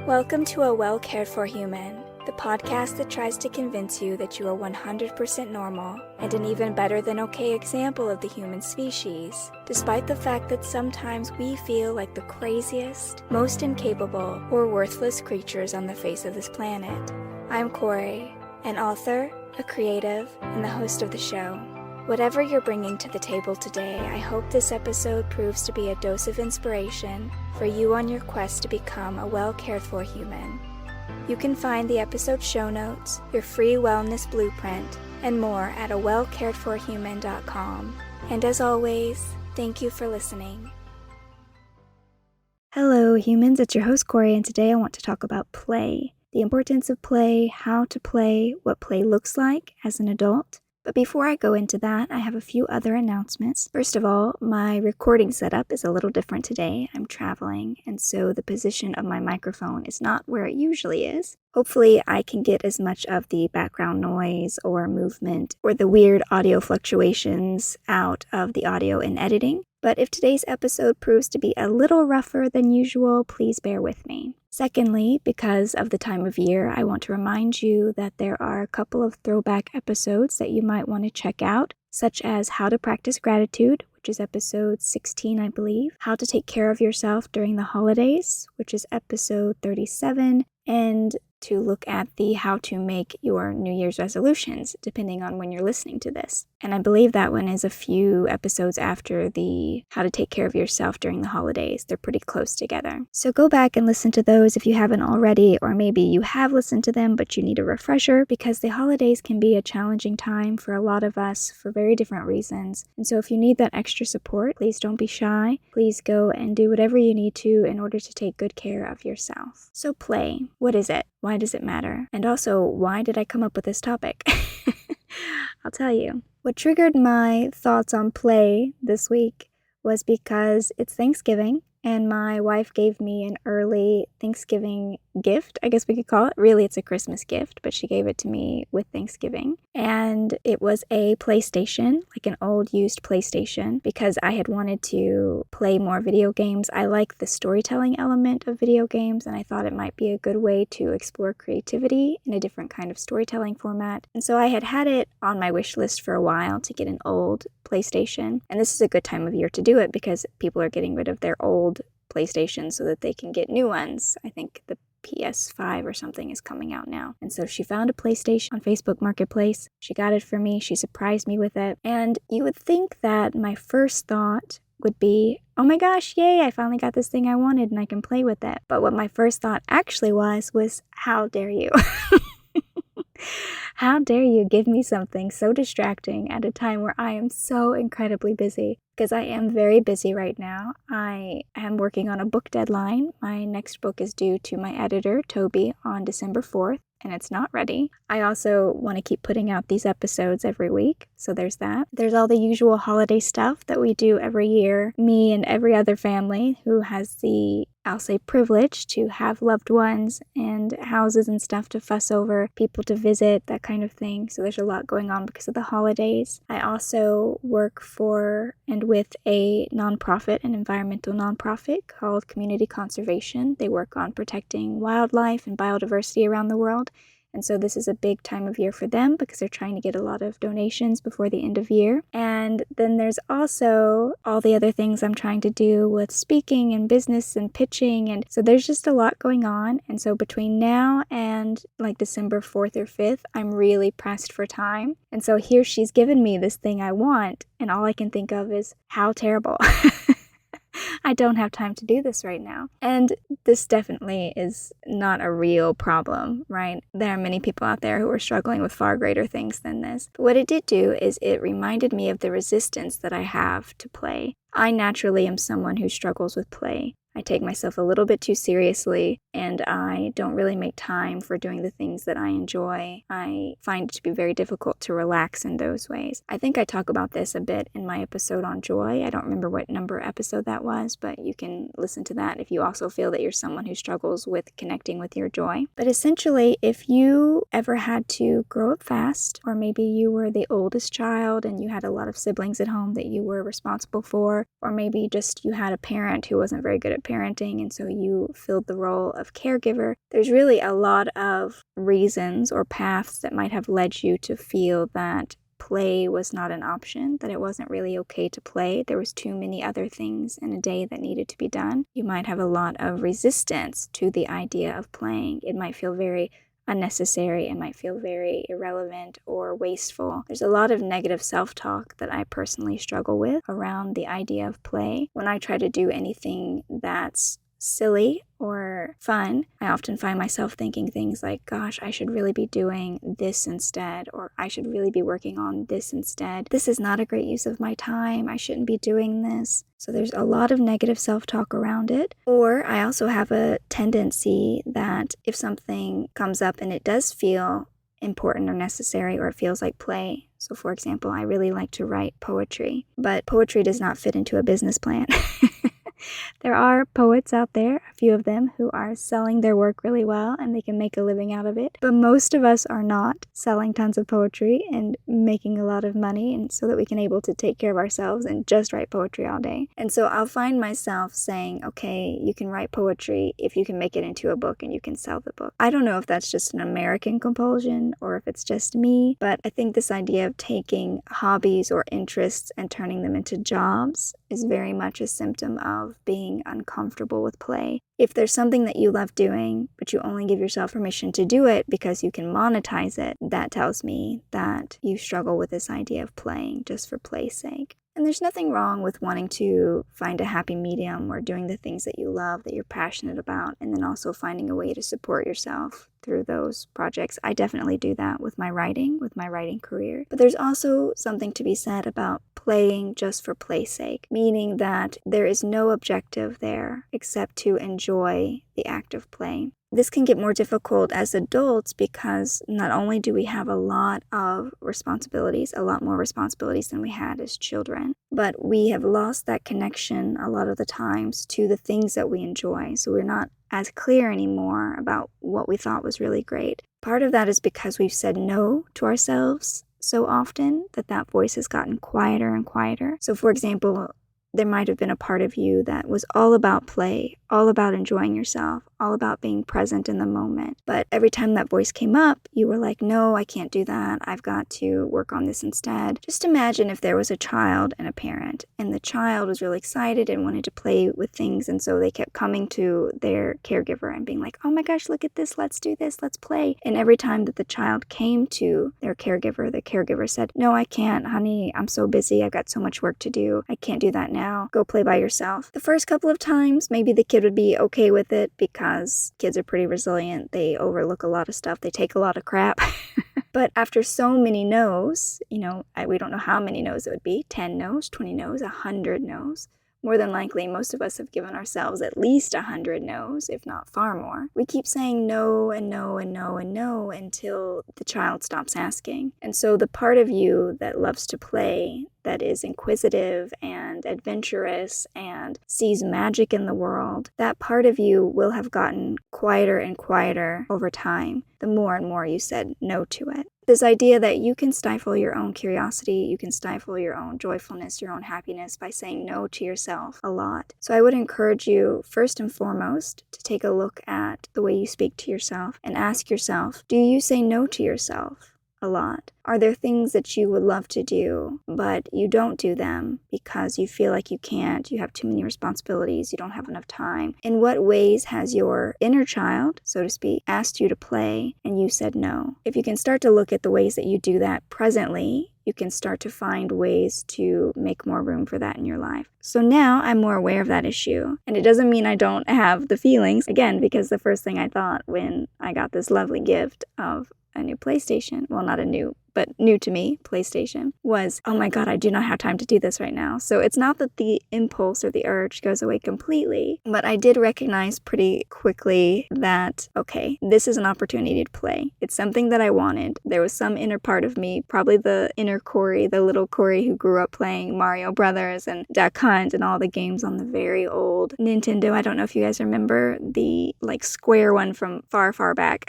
Welcome to A Well Cared For Human, the podcast that tries to convince you that you are 100% normal and an even better than okay example of the human species, despite the fact that sometimes we feel like the craziest, most incapable, or worthless creatures on the face of this planet. I'm Corey, an author, a creative, and the host of the show. Whatever you're bringing to the table today, I hope this episode proves to be a dose of inspiration for you on your quest to become a well-cared-for human. You can find the episode show notes, your free wellness blueprint, and more at awellcaredforhuman.com. And as always, thank you for listening. Hello humans, it's your host Corey, and today I want to talk about play. The importance of play, how to play, what play looks like as an adult. But before I go into that, I have a few other announcements. First of all, my recording setup is a little different today. I'm traveling, and so the position of my microphone is not where it usually is. Hopefully, I can get as much of the background noise or movement or the weird audio fluctuations out of the audio in editing. But if today's episode proves to be a little rougher than usual, please bear with me. Secondly, because of the time of year, I want to remind you that there are a couple of throwback episodes that you might want to check out, such as How to Practice Gratitude, which is episode 16, I believe, How to Take Care of Yourself During the Holidays, which is episode 37, and to look at the how to make your New Year's resolutions, depending on when you're listening to this. And I believe that one is a few episodes after the how to take care of yourself during the holidays. They're pretty close together. So go back and listen to those if you haven't already, or maybe you have listened to them, but you need a refresher, because the holidays can be a challenging time for a lot of us for very different reasons. And so if you need that extra support, please don't be shy. Please go and do whatever you need to in order to take good care of yourself. So play, what is it? Why does it matter? And also, why did I come up with this topic? I'll tell you. What triggered my thoughts on play this week was because it's Thanksgiving, and my wife gave me an early Thanksgiving gift, I guess we could call it. Really, it's a Christmas gift, but she gave it to me with Thanksgiving. And it was a PlayStation, like an old used PlayStation, because I had wanted to play more video games. I like the storytelling element of video games, and I thought it might be a good way to explore creativity in a different kind of storytelling format. And so I had it on my wish list for a while to get an old PlayStation. And this is a good time of year to do it because people are getting rid of their old PlayStation so that they can get new ones. I think the PS5 or something is coming out now. And so she found a PlayStation on Facebook Marketplace. She got it for me. She surprised me with it. And you would think that my first thought would be, oh my gosh, yay, I finally got this thing I wanted and I can play with it. But what my first thought actually was, how dare you? How dare you give me something so distracting at a time where I am so incredibly busy? Because I am very busy right now. I am working on a book deadline. My next book is due to my editor, Toby, on December 4th, and it's not ready. I also want to keep putting out these episodes every week, so there's that. There's all the usual holiday stuff that we do every year. Me and every other family who has the, I'll say, privilege to have loved ones and houses and stuff to fuss over, people to visit, that kind of thing. So there's a lot going on because of the holidays. I also work for and with a nonprofit, an environmental nonprofit called Community Conservation. They work on protecting wildlife and biodiversity around the world. And so this is a big time of year for them because they're trying to get a lot of donations before the end of year. And then there's also all the other things I'm trying to do with speaking and business and pitching. And so there's just a lot going on. And so between now and like December 4th or 5th, I'm really pressed for time. And so here she's given me this thing I want. And all I can think of is how terrible. I don't have time to do this right now. And this definitely is not a real problem, right? There are many people out there who are struggling with far greater things than this. But what it did do is it reminded me of the resistance that I have to play. I naturally am someone who struggles with play. I take myself a little bit too seriously, and I don't really make time for doing the things that I enjoy. I find it to be very difficult to relax in those ways. I think I talk about this a bit in my episode on joy. I don't remember what number episode that was, but you can listen to that if you also feel that you're someone who struggles with connecting with your joy. But essentially, if you ever had to grow up fast, or maybe you were the oldest child and you had a lot of siblings at home that you were responsible for, or maybe just you had a parent who wasn't very good at parenting, and so you filled the role of caregiver. There's really a lot of reasons or paths that might have led you to feel that play was not an option, that it wasn't really okay to play. There was too many other things in a day that needed to be done. You might have a lot of resistance to the idea of playing. It might feel very unnecessary. It might feel very irrelevant or wasteful. There's a lot of negative self-talk that I personally struggle with around the idea of play. When I try to do anything that's silly or fun, I often find myself thinking things like, gosh, I should really be doing this instead, or I should really be working on this instead. This is not a great use of my time. I shouldn't be doing this. So there's a lot of negative self-talk around it. Or I also have a tendency that if something comes up and it does feel important or necessary, or it feels like play. So for example, I really like to write poetry, but poetry does not fit into a business plan. There are poets out there, a few of them, who are selling their work really well and they can make a living out of it. But most of us are not selling tons of poetry and making a lot of money, and so that we can able to take care of ourselves and just write poetry all day. And so I'll find myself saying, okay, you can write poetry if you can make it into a book and you can sell the book. I don't know if that's just an American compulsion or if it's just me, but I think this idea of taking hobbies or interests and turning them into jobs is very much a symptom of being uncomfortable with play. If there's something that you love doing, but you only give yourself permission to do it because you can monetize it, that tells me that you struggle with this idea of playing just for play's sake. And there's nothing wrong with wanting to find a happy medium or doing the things that you love, that you're passionate about, and then also finding a way to support yourself through those projects. I definitely do that with my writing career. But there's also something to be said about playing just for play's sake, meaning that there is no objective there except to enjoy the act of play. This can get more difficult as adults because not only do we have a lot of responsibilities, a lot more responsibilities than we had as children, but we have lost that connection a lot of the times to the things that we enjoy. So we're not as clear anymore about what we thought was really great. Part of that is because we've said no to ourselves so often that voice has gotten quieter and quieter. So for example, there might have been a part of you that was all about play, all about enjoying yourself, all about being present in the moment. But every time that voice came up, you were like, no, I can't do that. I've got to work on this instead. Just imagine if there was a child and a parent, and the child was really excited and wanted to play with things, and so they kept coming to their caregiver and being like, oh my gosh, look at this, let's do this, let's play. And every time that the child came to their caregiver, the caregiver said, no, I can't, honey, I'm so busy, I've got so much work to do, I can't do that now, go play by yourself. The first couple of times, maybe the kid would be okay with it because kids are pretty resilient, they overlook a lot of stuff, they take a lot of crap. But after so many no's, we don't know how many no's it would be, 10 no's, 20 no's, 100 no's. More than likely, most of us have given ourselves at least 100 no's, if not far more. We keep saying no and no and no and no until the child stops asking. And so the part of you that loves to play, that is inquisitive and adventurous and sees magic in the world, that part of you will have gotten quieter and quieter over time, the more and more you said no to it. This idea that you can stifle your own curiosity, you can stifle your own joyfulness, your own happiness by saying no to yourself a lot. So I would encourage you, first and foremost, to take a look at the way you speak to yourself and ask yourself, do you say no to yourself a lot? Are there things that you would love to do, but you don't do them because you feel like you can't, you have too many responsibilities, you don't have enough time? In what ways has your inner child, so to speak, asked you to play and you said no? If you can start to look at the ways that you do that presently, you can start to find ways to make more room for that in your life. So now I'm more aware of that issue. And it doesn't mean I don't have the feelings, again, because the first thing I thought when I got this lovely gift of a new PlayStation, well, not a new, but new to me, PlayStation, was, oh my God, I do not have time to do this right now. So it's not that the impulse or the urge goes away completely, but I did recognize pretty quickly that, okay, this is an opportunity to play. It's something that I wanted. There was some inner part of me, probably the inner Corey, the little Corey who grew up playing Mario Brothers and Duck Hunt and all the games on the very old Nintendo. I don't know if you guys remember the square one from far, far back.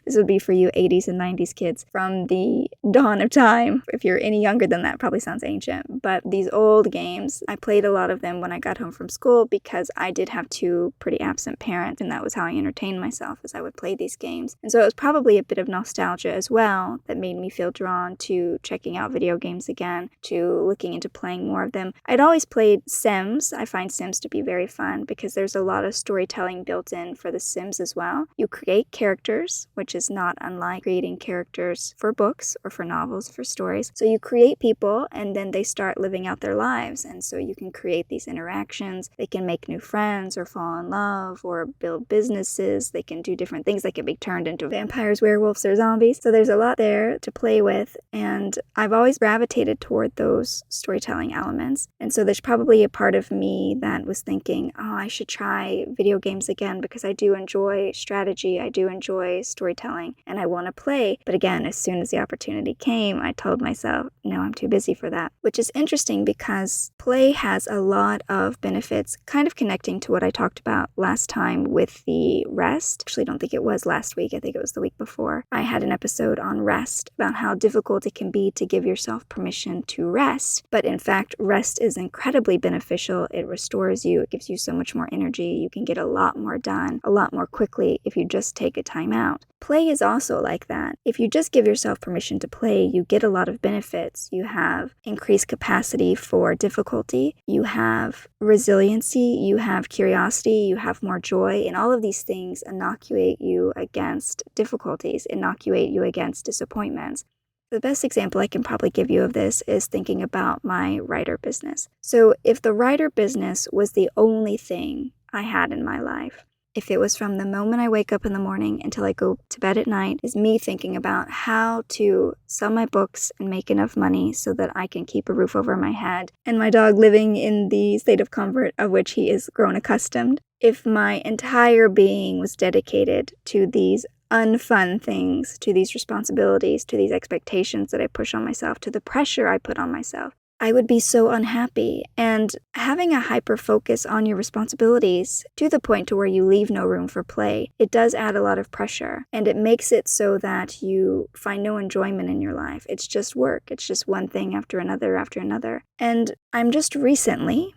This would be for you 80s and 90s kids from the dawn of time. If you're any younger than that, probably sounds ancient. But these old games, I played a lot of them when I got home from school because I did have two pretty absent parents, and that was how I entertained myself, as I would play these games. And so it was probably a bit of nostalgia as well that made me feel drawn to checking out video games again, to looking into playing more of them. I'd always played Sims. I find Sims to be very fun because there's a lot of storytelling built in for The Sims as well. You create characters, which is not unlike creating characters for books or for novels, for stories. So you create people and then they start living out their lives. And so you can create these interactions. They can make new friends or fall in love or build businesses. They can do different things. They can be turned into vampires, werewolves, or zombies. So there's a lot there to play with. And I've always gravitated toward those storytelling elements. And so there's probably a part of me that was thinking, oh, I should try video games again because I do enjoy strategy. I do enjoy storytelling and I want to play. But again, as soon as the opportunity came, I told myself, no, I'm too busy for that. Which is interesting because play has a lot of benefits, kind of connecting to what I talked about last time with the rest. Actually, I don't think it was last week. I think it was the week before. I had an episode on rest about how difficult it can be to give yourself permission to rest. But in fact, rest is incredibly beneficial. It restores you. It gives you so much more energy. You can get a lot more done a lot more quickly if you just take a time out. Play is also like that. If you just give yourself permission to play, you get a lot of benefits. You have increased capacity for difficulty. You have resiliency. You have curiosity. You have more joy. And all of these things inoculate you against difficulties, inoculate you against disappointments. The best example I can probably give you of this is thinking about my writer business. So if the writer business was the only thing I had in my life, if it was from the moment I wake up in the morning until I go to bed at night, is me thinking about how to sell my books and make enough money so that I can keep a roof over my head and my dog living in the state of comfort of which he is grown accustomed. If my entire being was dedicated to these unfun things, to these responsibilities, to these expectations that I push on myself, to the pressure I put on myself, I would be so unhappy. And having a hyper focus on your responsibilities to the point to where you leave no room for play, it does add a lot of pressure. And it makes it so that you find no enjoyment in your life. It's just work. It's just one thing after another after another. And I'm just recently,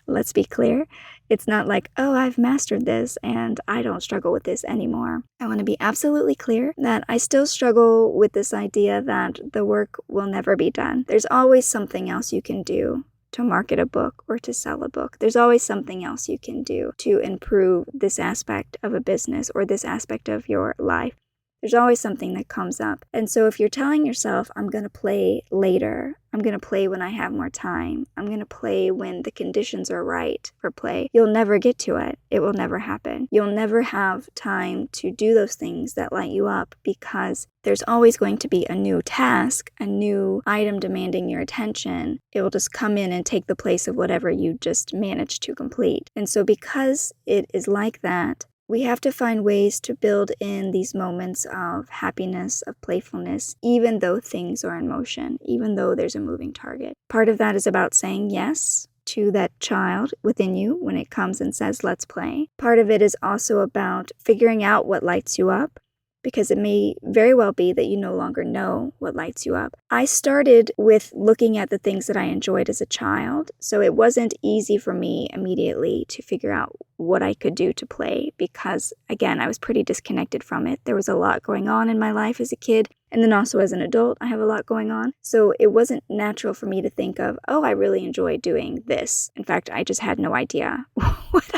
let's be clear, it's not like, oh, I've mastered this and I don't struggle with this anymore. I want to be absolutely clear that I still struggle with this idea that the work will never be done. There's always something else you can do to market a book or to sell a book. There's always something else you can do to improve this aspect of a business or this aspect of your life. There's always something that comes up. And so if you're telling yourself, I'm going to play later, I'm going to play when I have more time, I'm going to play when the conditions are right for play, you'll never get to it. It will never happen. You'll never have time to do those things that light you up because there's always going to be a new task, a new item demanding your attention. It will just come in and take the place of whatever you just managed to complete. And so because it is like that, we have to find ways to build in these moments of happiness, of playfulness, even though things are in motion, even though there's a moving target. Part of that is about saying yes to that child within you when it comes and says, let's play. Part of it is also about figuring out what lights you up, because it may very well be that you no longer know what lights you up. I started with looking at the things that I enjoyed as a child, so it wasn't easy for me immediately to figure out what I could do to play because, again, I was pretty disconnected from it. There was a lot going on in my life as a kid, and then also as an adult, I have a lot going on. So it wasn't natural for me to think of, oh, I really enjoy doing this. In fact, I just had no idea what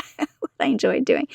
I enjoyed doing.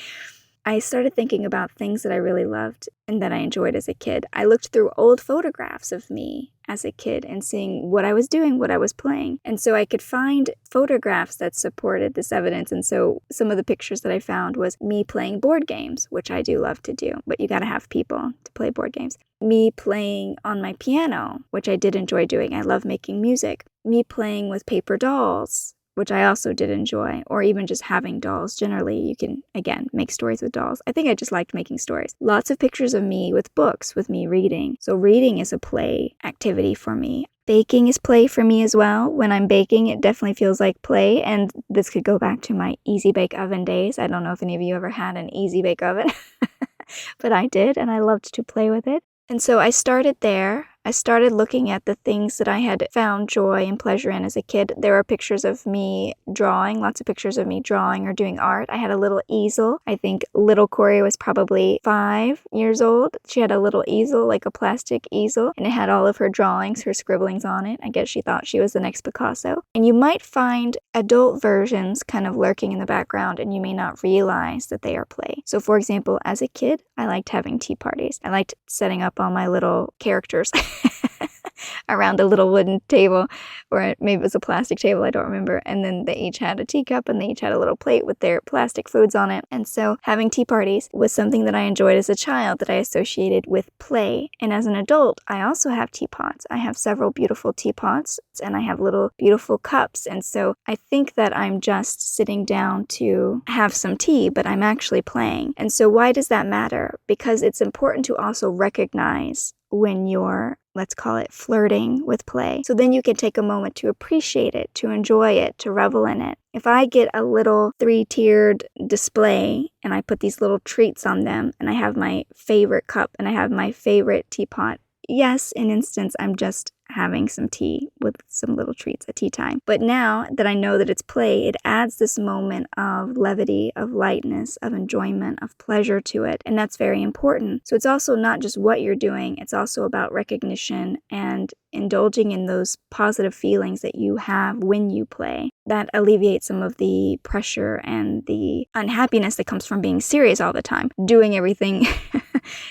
I started thinking about things that I really loved and that I enjoyed as a kid. I looked through old photographs of me as a kid and seeing what I was doing, what I was playing. And so I could find photographs that supported this evidence. And so some of the pictures that I found was me playing board games, which I do love to do, but you got to have people to play board games. Me playing on my piano, which I did enjoy doing. I love making music. Me playing with paper dolls, which I also did enjoy, or even just having dolls. Generally, you can, again, make stories with dolls. I think I just liked making stories. Lots of pictures of me with books, with me reading. So reading is a play activity for me. Baking is play for me as well. When I'm baking, it definitely feels like play, and this could go back to my Easy Bake Oven days. I don't know if any of you ever had an Easy Bake Oven. but I did, and I loved to play with it. And so I started there. I started looking at the things that I had found joy and pleasure in as a kid. There were pictures of me drawing, lots of pictures of me drawing or doing art. I had a little easel. I think little Corey was probably 5 years old. She had a little easel, like a plastic easel, and it had all of her drawings, her scribblings on it. I guess she thought she was the next Picasso. And you might find adult versions kind of lurking in the background, and you may not realize that they are play. So for example, as a kid, I liked having tea parties. I liked setting up all my little characters around a little wooden table, or maybe it was a plastic table, I don't remember. And then they each had a teacup and they each had a little plate with their plastic foods on it. And so having tea parties was something that I enjoyed as a child that I associated with play. And as an adult, I also have teapots. I have several beautiful teapots and I have little beautiful cups. And so I think that I'm just sitting down to have some tea, but I'm actually playing. And so why does that matter? Because it's important to also recognize when you're, let's call it, flirting with play. So then you can take a moment to appreciate it, to enjoy it, to revel in it. If I get a little 3-tiered display and I put these little treats on them and I have my favorite cup and I have my favorite teapot, yes, in instance, I'm just having some tea with some little treats at tea time. But now that I know that it's play, it adds this moment of levity, of lightness, of enjoyment, of pleasure to it. And that's very important. So it's also not just what you're doing, it's also about recognition and indulging in those positive feelings that you have when you play. That alleviates some of the pressure and the unhappiness that comes from being serious all the time, doing everything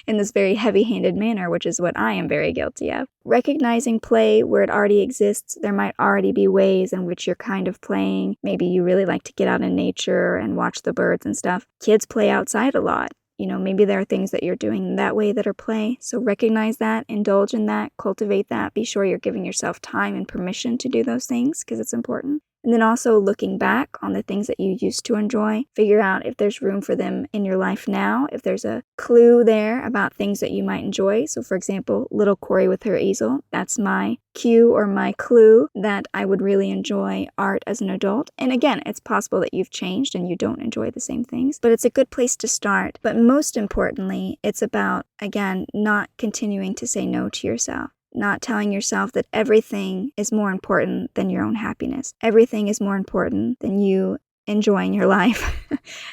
in this very heavy-handed manner, which is what I am very guilty of. Recognizing play where it already exists, there might already be ways in which you're kind of playing. Maybe you really like to get out in nature and watch the birds and stuff. Kids play outside a lot. You know, maybe there are things that you're doing that way that are play. So recognize that, indulge in that, cultivate that. Be sure you're giving yourself time and permission to do those things because it's important. And then also looking back on the things that you used to enjoy, figure out if there's room for them in your life now, if there's a clue there about things that you might enjoy. So for example, little Corey with her easel, that's my cue or my clue that I would really enjoy art as an adult. And again, it's possible that you've changed and you don't enjoy the same things, but it's a good place to start. But most importantly, it's about, again, not continuing to say no to yourself. Not telling yourself that everything is more important than your own happiness. Everything is more important than you enjoying your life.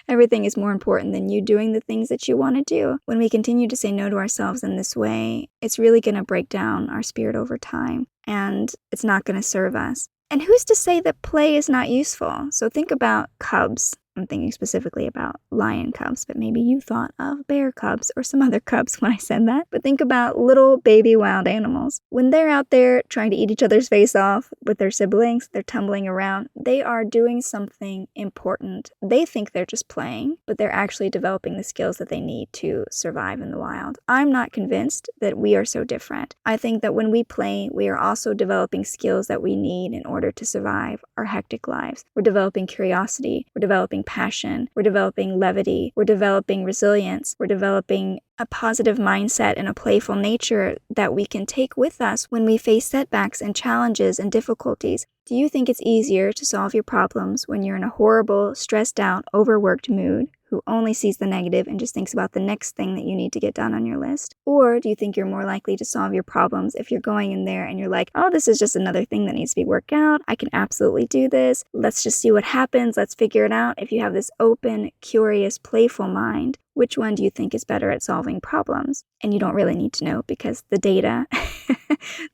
Everything is more important than you doing the things that you want to do. When we continue to say no to ourselves in this way, it's really going to break down our spirit over time, and it's not going to serve us. And who's to say that play is not useful? So think about cubs. I'm thinking specifically about lion cubs, but maybe you thought of bear cubs or some other cubs when I said that. But think about little baby wild animals. When they're out there trying to eat each other's face off with their siblings, they're tumbling around, they are doing something important. They think they're just playing, but they're actually developing the skills that they need to survive in the wild. I'm not convinced that we are so different. I think that when we play, we are also developing skills that we need in order to survive our hectic lives. We're developing curiosity. We're developing passion, we're developing levity, we're developing resilience, we're developing a positive mindset and a playful nature that we can take with us when we face setbacks and challenges and difficulties. Do you think it's easier to solve your problems when you're in a horrible, stressed out, overworked mood, who only sees the negative and just thinks about the next thing that you need to get done on your list? Or do you think you're more likely to solve your problems if you're going in there and you're like, oh, this is just another thing that needs to be worked out. I can absolutely do this. Let's just see what happens. Let's figure it out. If you have this open, curious, playful mind, which one do you think is better at solving problems? And you don't really need to know because the data,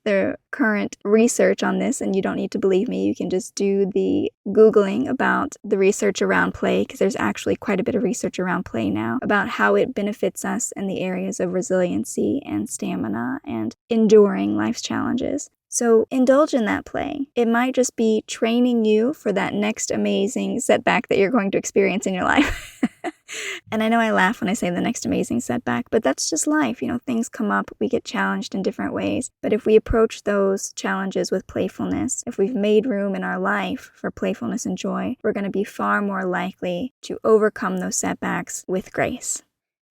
the current research on this, and you don't need to believe me, you can just do the Googling about the research around play, because there's actually quite a bit of research around play now about how it benefits us in the areas of resiliency and stamina and enduring life's challenges. So indulge in that play. It might just be training you for that next amazing setback that you're going to experience in your life. And I know I laugh when I say the next amazing setback, but that's just life. You know, things come up, we get challenged in different ways. But if we approach those challenges with playfulness, if we've made room in our life for playfulness and joy, we're going to be far more likely to overcome those setbacks with grace.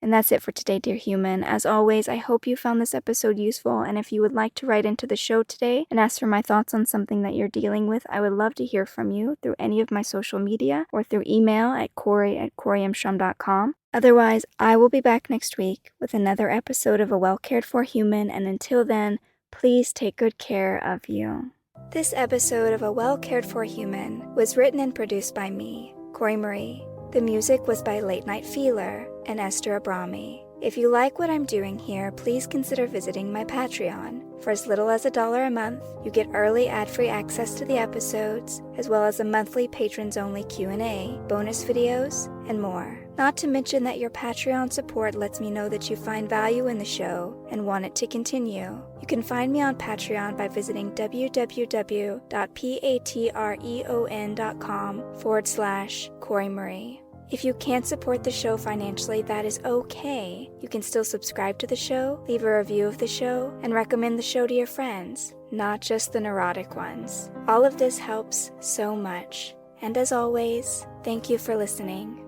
And that's it for today, dear human. As always, I hope you found this episode useful, and if you would like to write into the show today and ask for my thoughts on something that you're dealing with, I would love to hear from you through any of my social media or through email at corey@coryamstrom.com. Otherwise, I will be back next week with another episode of A Well-Cared-For Human, and until then, please take good care of you. This episode of A Well-Cared-For Human was written and produced by me, Corey Marie. The music was by Late Night Feeler and Esther Abrami. If you like what I'm doing here, please consider visiting my Patreon. For as little as $1 a month, you get early ad-free access to the episodes, as well as a monthly patrons-only Q&A, bonus videos, and more. Not to mention that your Patreon support lets me know that you find value in the show and want it to continue. You can find me on Patreon by visiting www.patreon.com/Corey Marie. If you can't support the show financially, that is okay. You can still subscribe to the show, leave a review of the show, and recommend the show to your friends, not just the neurotic ones. All of this helps so much. And as always, thank you for listening.